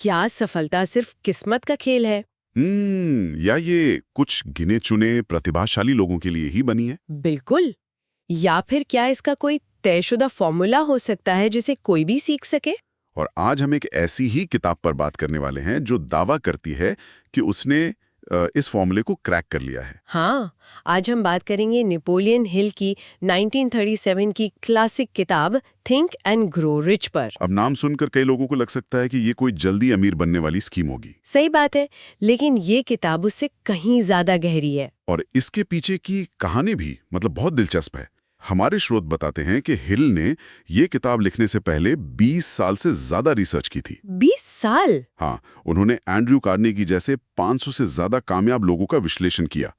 क्या सफलता सिर्फ किस्मत का खेल है? या ये कुछ गिने चुने प्रतिभाशाली लोगों के लिए ही बनी है? बिल्कुल। या फिर क्या इसका कोई तयशुदा फॉर्मूला हो सकता है जिसे कोई भी सीख सके? और आज हम एक ऐसी ही किताब पर बात करने वाले हैं जो दावा करती है कि उसने इस फॉर्मूले को क्रैक कर लिया है। हाँ, आज हम बात करेंगे नेपोलियन हिल की 1937 की क्लासिक किताब थिंक एंड ग्रो रिच पर। अब नाम सुनकर कई लोगों को लग सकता है कि ये कोई जल्दी अमीर बनने वाली स्कीम होगी। सही बात है, लेकिन ये किताब उससे कहीं ज्यादा गहरी है। और इसके पीछे की कहानी भी बहुत दिलचस्प है। हमारे स्रोत बताते हैं कि हिल ने ये किताब लिखने से पहले 20 साल से ज्यादा रिसर्च की थी। 20 साल? हाँ, उन्होंने एंड्रयू कार्नेगी जैसे 500 से ज्यादा कामयाब लोगों का विश्लेषण किया,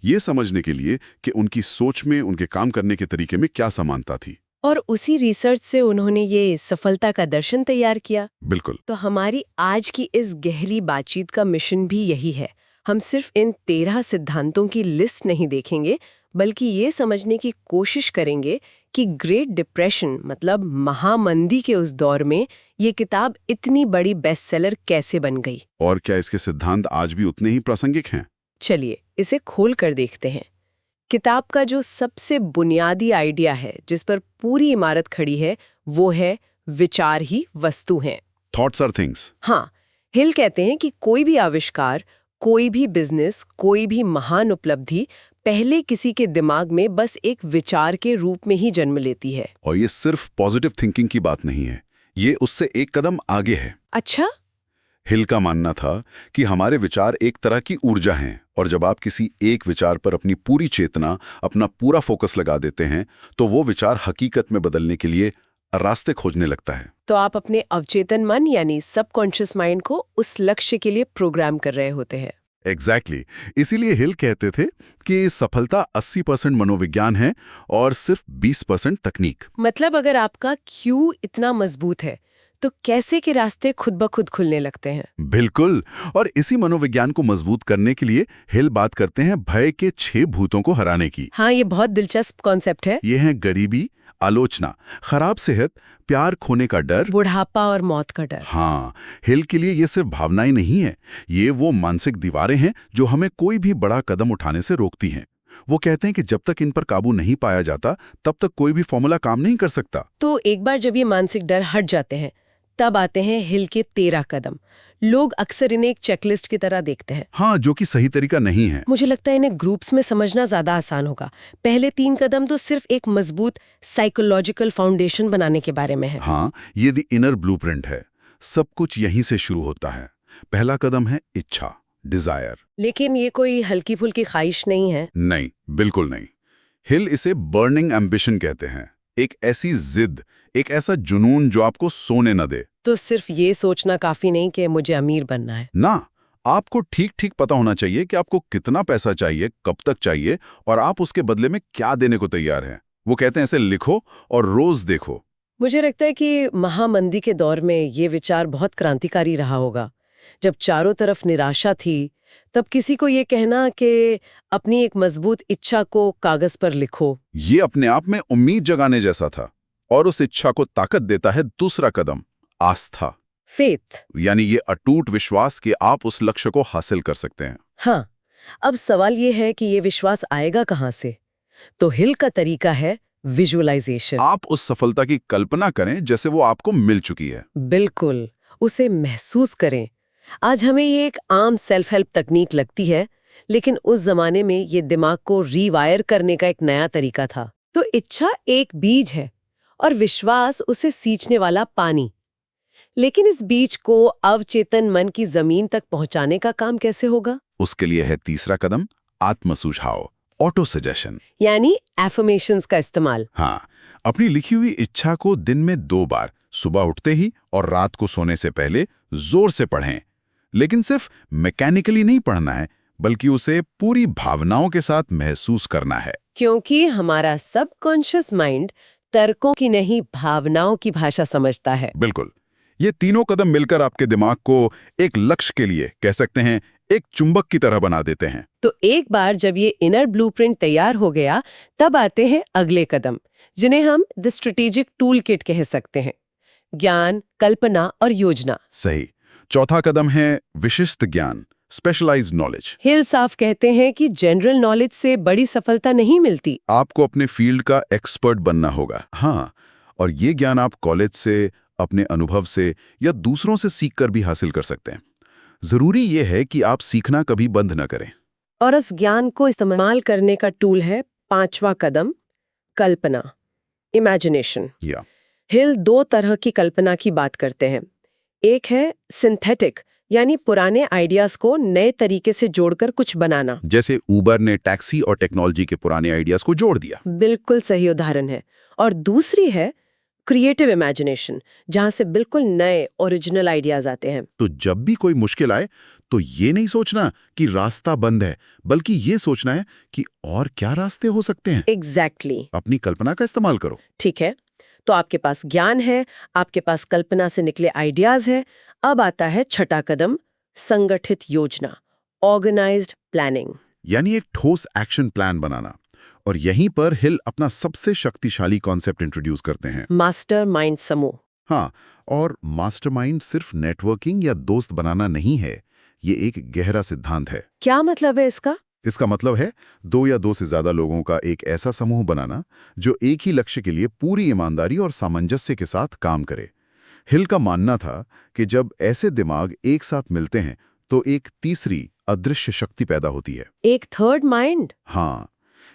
ये समझने के लिए कि उनकी सोच में, उनके काम करने के तरीके में क्या समानता थी। और उसी रिसर्च से उन्होंने ये सफलता का दर्शन तैयार किया। बिल्कुल। तो हमारी आज की इस गहरी बातचीत का मिशन भी यही है। हम सिर्फ इन 13 सिद्धांतों की लिस्ट नहीं देखेंगे, बल्कि ये समझने की कोशिश करेंगे कि ग्रेट डिप्रेशन मतलब महामंदी के उस दौर में ये किताब इतनी बड़ी बेस्टसेलर कैसे बन गई। और क्या इसके सिद्धांत आज भी उतने ही प्रासंगिक हैं? चलिए इसे खोल कर देखते हैं। किताब का जो सबसे बुनियादी आइडिया है, जिस पर पूरी इमारत खड़ी है, वो है विचार ही वस्तु हैं। Thoughts are things. हाँ, हिल कहते हैं कि कोई भी आविष्कार, कोई भी बिजनेस, कोई भी महान उपलब्धि पहले किसी के दिमाग में बस एक विचार के रूप में ही जन्म लेती है। और ये सिर्फ पॉजिटिव थिंकिंग की बात नहीं है, ये उससे एक कदम आगे है। अच्छा? हिल का मानना था कि हमारे विचार एक तरह की ऊर्जा हैं, और जब आप किसी एक विचार पर अपनी पूरी चेतना, अपना पूरा फोकस लगा देते हैं, तो वो विचार हकीकत में बदलने के लिए रास्ते खोजने लगता है। तो आप अपने अवचेतन मन यानी सबकॉन्शियस माइंड को उस लक्ष्य के लिए प्रोग्राम कर रहे होते हैं। एग्जैक्टली। इसीलिए हिल कहते थे कि सफलता 80% मनोविज्ञान है और सिर्फ 20% तकनीक। मतलब अगर आपका क्यों इतना मजबूत है, तो कैसे के रास्ते खुद ब खुद खुलने लगते हैं। बिल्कुल। और इसी मनोविज्ञान को मजबूत करने के लिए हिल बात करते हैं भय के 6 भूतों को हराने की। हाँ, ये बहुत दिलचस्प कॉन्सेप्ट है। ये हैं गरीबी, आलोचना, खराब सेहत, प्यार खोने का डर, बुढ़ापा और मौत का डर। हाँ, हिल के लिए ये सिर्फ भावनाएं नहीं है, ये वो मानसिक दीवारें हैं जो हमें कोई भी बड़ा कदम उठाने से रोकती हैं। वो कहते हैं कि जब तक इन पर काबू नहीं पाया जाता, तब तक कोई भी फॉर्मूला काम नहीं कर सकता। तो एक बार जब ये मानसिक डर हट जाते हैं, तब आते हैं हिल के 13 कदम। लोग अक्सर इन्हें एक चेकलिस्ट की तरह देखते हैं। हाँ, जो कि सही तरीका नहीं है। मुझे लगता है इन्हें ग्रुप्स में समझना ज्यादा आसान होगा। पहले 3 कदम तो सिर्फ एक मजबूत साइकोलॉजिकल फाउंडेशन बनाने के बारे में है। हाँ, ये द इनर ब्लूप्रिंट है। सब कुछ यहीं से शुरू होता है। पहला कदम है इच्छा, डिजायर। लेकिन ये कोई हल्की फुल्की ख्वाहिश नहीं है। नहीं, बिल्कुल नहीं। हिल इसे बर्निंग एम्बिशन कहते हैं। एक ऐसी जिद, एक ऐसा जुनून जो आपको सोने न दे। तो सिर्फ ये सोचना काफी नहीं कि मुझे अमीर बनना है ना, आपको ठीक ठीक पता होना चाहिए कि आपको कितना पैसा चाहिए, कब तक चाहिए, और आप उसके बदले में क्या देने को तैयार हैं। वो कहते हैं इसे लिखो और रोज देखो। मुझे लगता है कि महामंदी के दौर में ये विचार बहुत क्रांतिकारी रहा होगा। जब चारों तरफ निराशा थी, तब किसी को ये कहना कि अपनी एक मजबूत इच्छा को कागज पर लिखो, ये अपने आप में उम्मीद जगाने जैसा था। और उस इच्छा को ताकत देता है दूसरा कदम, आस्था। फेथ। यानी ये अटूट विश्वास कि आप उस लक्ष्य को हासिल कर सकते हैं। हाँ, अब सवाल ये है कि ये विश्वास आएगा कहाँ से? तो हिल का तरीका है विजुअलाइजेशन। आप उस सफलता की कल्पना करें जैसे वो आपको मिल चुकी है। बिल्कुल, उसे महसूस करें। आज हमें ये एक आम सेल्फ हेल्प तकनीक लगती है, लेकिन उस जमाने में ये दिमाग को रीवायर करने का एक नया तरीका था। तो इच्छा एक बीज है और विश्वास उसे सींचने वाला पानी। लेकिन इस बीज को अवचेतन मन की जमीन तक पहुंचाने का काम कैसे होगा? उसके लिए है तीसरा कदम, आत्मसुझाव, ऑटो सजेशन, यानी एफर्मेशंस का इस्तेमाल। हाँ, अपनी लिखी हुई इच्छा को दिन में 2 बार, सुबह उठते ही और रात को सोने से पहले जोर से पढ़ें। लेकिन सिर्फ मैकेनिकली नहीं पढ़ना है, बल्कि उसे पूरी भावनाओं के साथ महसूस करना है। क्योंकि हमारा सबकॉन्शियस माइंड तर्कों की नहीं, भावनाओं की भाषा समझता है। बिल्कुल। ये तीनों कदम मिलकर आपके दिमाग को एक लक्ष्य के लिए, कह सकते हैं, एक चुंबक की तरह बना देते हैं। तो एक बार जब ये इनर ब्लूप्रिंट तैयार हो गया, तब आते हैं अगले कदम, जिन्हें हम द स्ट्रेटेजिक टूल किट कह सकते हैं। ज्ञान, कल्पना और योजना। सही। चौथा कदम है विशिष्ट ज्ञान, स्पेशलाइज्ड नॉलेज। हिल साफ कहते हैं कि जनरल नॉलेज से बड़ी सफलता नहीं मिलती। आपको अपने फील्ड का एक्सपर्ट बनना होगा। हाँ, और ये ज्ञान आप कॉलेज से, अपने अनुभव से या दूसरों से सीखकर भी हासिल कर सकते हैं। जरूरी ये है कि आप सीखना कभी बंद न करें। और उस ज्ञान को इस्तेमाल करने का टूल है पांचवा कदम, कल्पना, इमेजिनेशन। या हिल दो तरह की कल्पना की बात करते हैं। एक है सिंथेटिक, यानी पुराने आइडियाज को नए तरीके से जोड़कर कुछ बनाना। जैसे उबर ने टैक्सी और टेक्नोलॉजी के पुराने आइडियाज को जोड़ दिया। बिल्कुल सही उदाहरण है। और दूसरी है क्रिएटिव इमेजिनेशन, जहां से बिल्कुल नए ओरिजिनल आइडियाज आते हैं। तो जब भी कोई मुश्किल आए तो ये नहीं सोचना कि रास्ता बंद है, बल्कि ये सोचना है कि और क्या रास्ते हो सकते हैं। एग्जैक्टली। अपनी कल्पना का इस्तेमाल करो। ठीक है, तो आपके पास ज्ञान है, आपके पास कल्पना से निकले आइडियाज है। अब आता है छठा कदम, संगठित योजना, ऑर्गेनाइज्ड प्लानिंग। यानी एक ठोस एक्शन प्लान बनाना। और यहीं पर हिल अपना सबसे शक्तिशाली कॉन्सेप्ट इंट्रोड्यूस करते हैं, मास्टरमाइंड समूह। हाँ, और मास्टरमाइंड सिर्फ नेटवर्किंग या दोस्त बनाना नहीं है, ये एक गहरा सिद्धांत है। क्या मतलब है इसका? इसका मतलब है 2 या 2 से ज्यादा लोगों का एक ऐसा समूह बनाना जो एक ही लक्ष्य के लिए पूरी ईमानदारी और सामंजस्य के साथ काम करे। हिल का मानना था कि जब ऐसे दिमाग एक साथ मिलते हैं तो एक तीसरी अदृश्य शक्ति पैदा होती है। एक थर्ड माइंड? हाँ,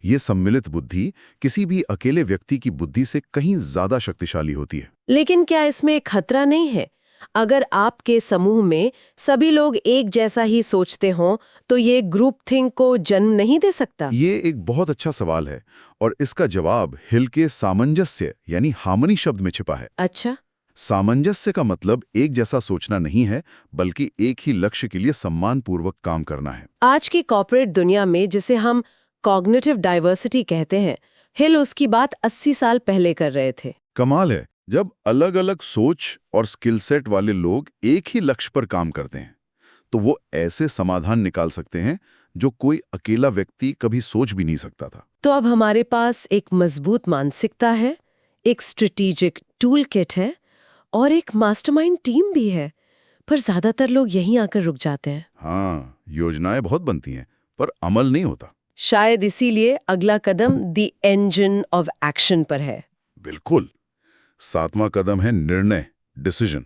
ये सम्मिलित बुद्धि किसी भी अकेले व्यक्ति की बुद्धि से कहीं ज्यादा शक्तिशाली होती है। लेकिन क्या इसमें एक खतरा नहीं है? अगर आपके समूह में सभी लोग एक जैसा ही सोचते हों तो ये ग्रुप थिंक को जन्म नहीं दे सकता? ये एक बहुत अच्छा सवाल है और इसका जवाब हिल के सामंजस्य यानी हार्मनी शब्द में छिपा है। अच्छा। सामंजस्य का मतलब एक जैसा सोचना नहीं है, बल्कि एक ही लक्ष्य के लिए सम्मानपूर्वक काम करना है। आज की कॉर्पोरेट दुनिया में जिसे हम कॉग्निटिव डाइवर्सिटी कहते हैं, हिल उसकी बात 80 साल पहले कर रहे थे। कमाल है, जब अलग-अलग सोच और स्किल सेट वाले लोग एक ही लक्ष्य पर काम करते हैं तो वो ऐसे समाधान निकाल सकते हैं जो कोई अकेला व्यक्ति कभी सोच भी नहीं सकता था। तो अब हमारे पास एक मजबूत मानसिकता है, एक स्ट्रेटेजिक टूल किट है और एक मास्टरमाइंड टीम भी है। पर ज्यादातर लोग यहीं आकर रुक जाते हैं। हाँ, योजनाएं बहुत बनती हैं पर अमल नहीं होता। शायद इसीलिए अगला कदम द इंजन ऑफ एक्शन पर है। बिल्कुल। 7वां कदम है निर्णय, डिसीजन।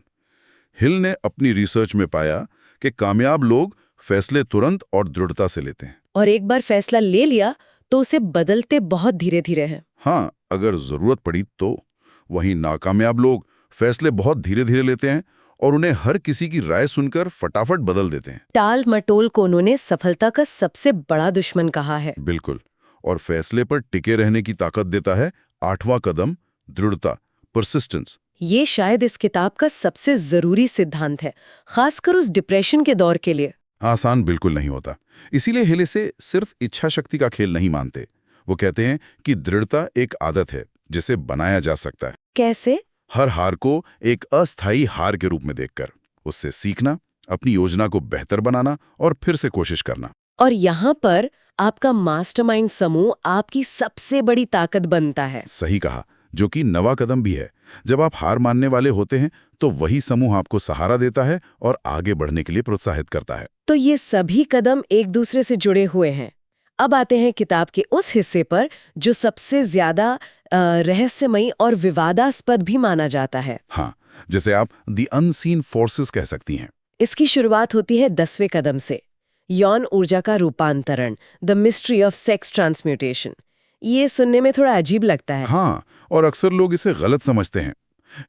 हिल ने अपनी रिसर्च में पाया कि कामयाब लोग फैसले तुरंत और दृढ़ता से लेते हैं। और एक बार फैसला ले लिया तो उसे बदलते बहुत धीरे धीरे हैं। हाँ, अगर जरूरत पड़ी तो। वहीं नाकामयाब लोग फैसले बहुत धीरे धीरे लेते हैं और उन्हें हर किसी की राय सुनकर फटाफट बदल देते हैं। टाल मटोल को उन्होंने सफलता का सबसे बड़ा दुश्मन कहा है। बिल्कुल। और फैसले पर टिके रहने की ताकत देता है 8वां कदम, दृढ़ता, परसिस्टेंस। ये शायद इस किताब का सबसे जरूरी सिद्धांत है, खासकर उस डिप्रेशन के दौर के लिए। आसान बिल्कुल नहीं होता। इसीलिए हिल इसे सिर्फ इच्छा शक्ति का खेल नहीं मानते। वो कहते हैं कि दृढ़ता एक आदत है जिसे बनाया जा सकता है। कैसे? हर हार को एक अस्थायी हार के रूप में देखकर उससे सीखना, अपनी योजना को बेहतर बनाना और फिर से कोशिश करना। और यहाँ पर आपका मास्टरमाइंड समूह आपकी सबसे बड़ी ताकत बनता है। सही कहा, जो कि 9वां कदम भी है। जब आप हार मानने वाले होते हैं तो वही समूह आपको सहारा देता है और आगे बढ़ने के लिए प्रोत्साहित करता है। तो ये सभी कदम एक दूसरे से जुड़े हुए हैं। अब आते हैं किताब के उस हिस्से पर जो सबसे ज्यादा रहस्यमयी और विवादास्पद भी माना जाता है। हाँ, जैसे आप द अनसीन फोर्सेस कह सकती हैं। इसकी शुरुआत होती है 10वें कदम से, यौन ऊर्जा का रूपांतरण, the mystery of sex transmutation. ये सुनने में थोड़ा अजीब लगता है। हाँ, और अक्सर लोग इसे गलत समझते हैं।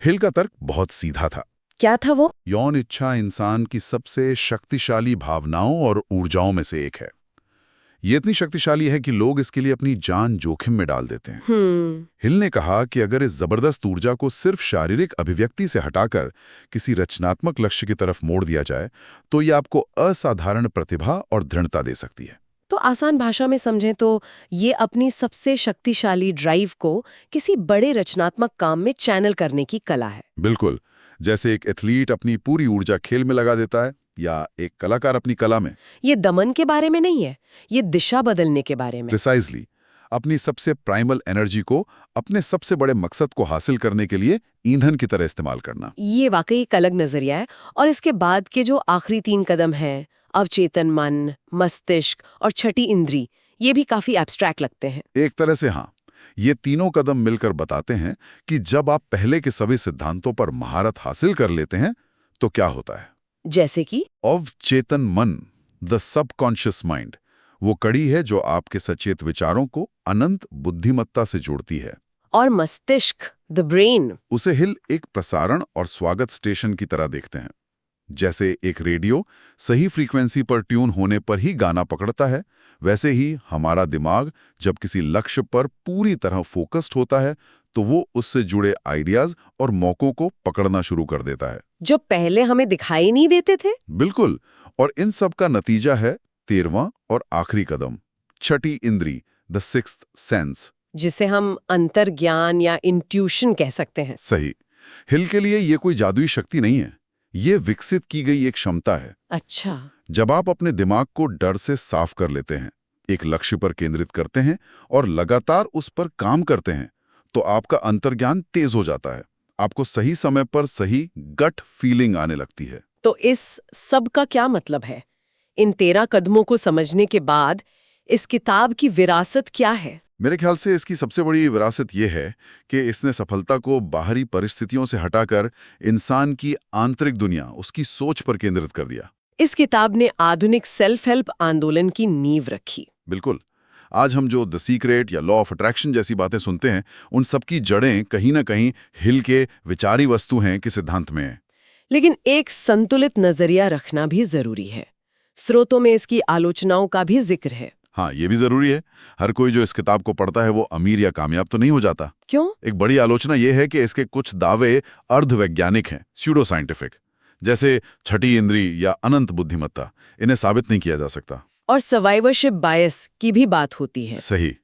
हिल का तर्क बहुत सीधा था। क्या था वो? यौन इच्छा इंसान की सबसे शक्तिशाली भावनाओं और ऊर्जाओं में से एक है। ये इतनी शक्तिशाली है कि लोग इसके लिए अपनी जान जोखिम में डाल देते हैं। हिल ने कहा कि अगर इस जबरदस्त ऊर्जा को सिर्फ शारीरिक अभिव्यक्ति से हटाकर किसी रचनात्मक लक्ष्य की तरफ मोड़ दिया जाए तो ये आपको असाधारण प्रतिभा और दृढ़ता दे सकती है। तो आसान भाषा में समझें तो ये अपनी सबसे शक्तिशाली ड्राइव को किसी बड़े रचनात्मक काम में चैनल करने की कला है। बिल्कुल, जैसे एक एथलीट अपनी पूरी ऊर्जा खेल में लगा देता है या एक कलाकार अपनी कला में। ये दमन के बारे में नहीं है, ये दिशा बदलने के बारे में। प्रिसाइजली। अपनी सबसे प्राइमल एनर्जी को अपने सबसे बड़े मकसद को हासिल करने के लिए ईंधन की तरह इस्तेमाल करना। ये वाकई एक अलग नजरिया है। और इसके बाद के जो आखिरी 3 कदम हैं, अवचेतन मन, मस्तिष्क और छठी इंद्री, ये भी काफी एब्स्ट्रैक्ट लगते हैं। एक तरह से हाँ, ये तीनों कदम मिलकर बताते हैं कि जब आप पहले के सभी सिद्धांतों पर महारत हासिल कर लेते हैं तो क्या होता है। जैसे कि अवचेतन मन, द सबकॉन्शियस माइंड, वो कड़ी है जो आपके सचेत विचारों को अनंत बुद्धिमत्ता से जोड़ती है। और मस्तिष्क, द ब्रेन, उसे हिल एक प्रसारण और स्वागत स्टेशन की तरह देखते हैं। जैसे एक रेडियो सही फ्रीक्वेंसी पर ट्यून होने पर ही गाना पकड़ता है, वैसे ही हमारा दिमाग जब किसी लक्ष्य पर पूरी तरह फोकस्ड होता है तो वो उससे जुड़े आइडियाज और मौकों को पकड़ना शुरू कर देता है, जो पहले हमें दिखाई नहीं देते थे। बिल्कुल। और इन सब का नतीजा है 13वां और आखिरी कदम, छठी इंद्री, द सिक्स्थ सेंस, जिसे हम अंतर्ज्ञान या इंट्यूशन कह सकते हैं। सही। हिल के लिए ये कोई जादुई शक्ति नहीं है, ये विकसित की गई एक क्षमता है। अच्छा। जब आप अपने दिमाग को डर से साफ कर लेते हैं, एक लक्ष्य पर केंद्रित करते हैं और लगातार उस पर काम करते हैं, तो आपका अंतर्ज्ञान तेज हो जाता है। आपको सही समय पर सही गट फीलिंग आने लगती है। तो इस सब का क्या मतलब है? इन 13 कदमों को समझने के बाद इस किताब की विरासत क्या है? मेरे ख्याल से इसकी सबसे बड़ी विरासत ये है कि इसने सफलता को बाहरी परिस्थितियों से हटाकर इंसान की आंतरिक दुनिया, उसकी सोच पर केंद्रित कर दिया। इस किताब ने आधुनिक सेल्फ हेल्प आंदोलन की नींव रखी। बिल्कुल। आज हम जो द सीक्रेट या लॉ ऑफ अट्रैक्शन जैसी बातें सुनते हैं, उन सब की जड़ें कहीं ना कहीं हिल के विचारी वस्तु हैं कि सिद्धांत में है। लेकिन एक संतुलित नजरिया रखना भी जरूरी है। स्रोतों में इसकी आलोचनाओं का भी जिक्र है। हाँ, ये भी जरूरी है। हर कोई जो इस किताब को पढ़ता है वो अमीर या कामयाब तो नहीं हो जाता। क्यों? एक बड़ी आलोचना ये है कि इसके कुछ दावे अर्धवैज्ञानिक हैं, स्यूडो साइंटिफिक, जैसे छठी इंद्री या अनंत बुद्धिमत्ता, इन्हें साबित नहीं किया जा सकता। और सर्वाइवरशिप बायस की भी बात होती है। सही।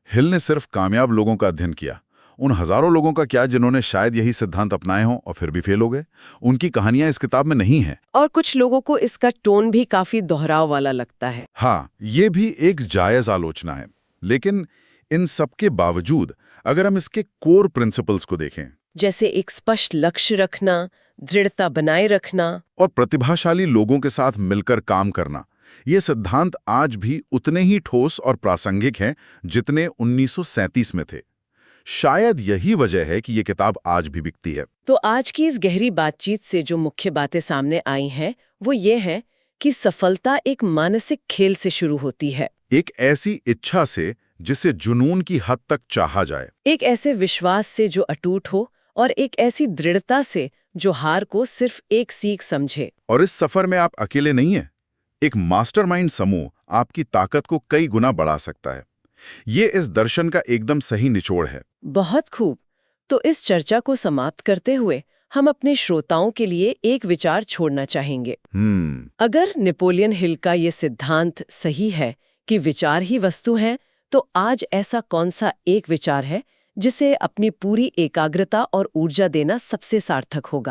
हिल ने सिर्फ कामयाब लोगों का अध्ययन किया। उन हजारों लोगों का क्या जिन्होंने शायद यही सिद्धांत अपनाए हों और फिर भी फेल हो गए? उनकी कहानियां इस किताब में नहीं हैं। और कुछ लोगों को इसका टोन भी काफी दोहराव वाला लगता है। हाँ, ये भी एक जायज आलोचना है। लेकिन इन सबके बावजूद अगर हम इसके कोर प्रिंसिपल्स को देखें, जैसे एक स्पष्ट लक्ष्य रखना, दृढ़ता बनाए रखना और प्रतिभाशाली लोगों के साथ मिलकर काम करना, ये सिद्धांत आज भी उतने ही ठोस और प्रासंगिक हैं जितने 1937 में थे। शायद यही वजह है कि ये किताब आज भी बिकती है। तो आज की इस गहरी बातचीत से जो मुख्य बातें सामने आई हैं, वो ये है कि सफलता एक मानसिक खेल से शुरू होती है। एक ऐसी इच्छा से जिसे जुनून की हद तक चाहा जाए, एक ऐसे विश्वास से जो अटूट हो, और एक ऐसी दृढ़ता से जो हार को सिर्फ एक सीख समझे। और इस सफर में आप अकेले नहीं हैं। एक मास्टरमाइंड समूह आपकी ताकत को कई गुना बढ़ा सकता है। ये इस दर्शन का एकदम सही निचोड़ है। बहुत खूब। तो इस चर्चा को समाप्त करते हुए हम अपने श्रोताओं के लिए एक विचार छोड़ना चाहेंगे। अगर नेपोलियन हिल का ये सिद्धांत सही है कि विचार ही वस्तु हैं, तो आज ऐसा कौन सा एक विचार है जिसे अपनी पूरी एकाग्रता और ऊर्जा देना सबसे सार्थक होगा?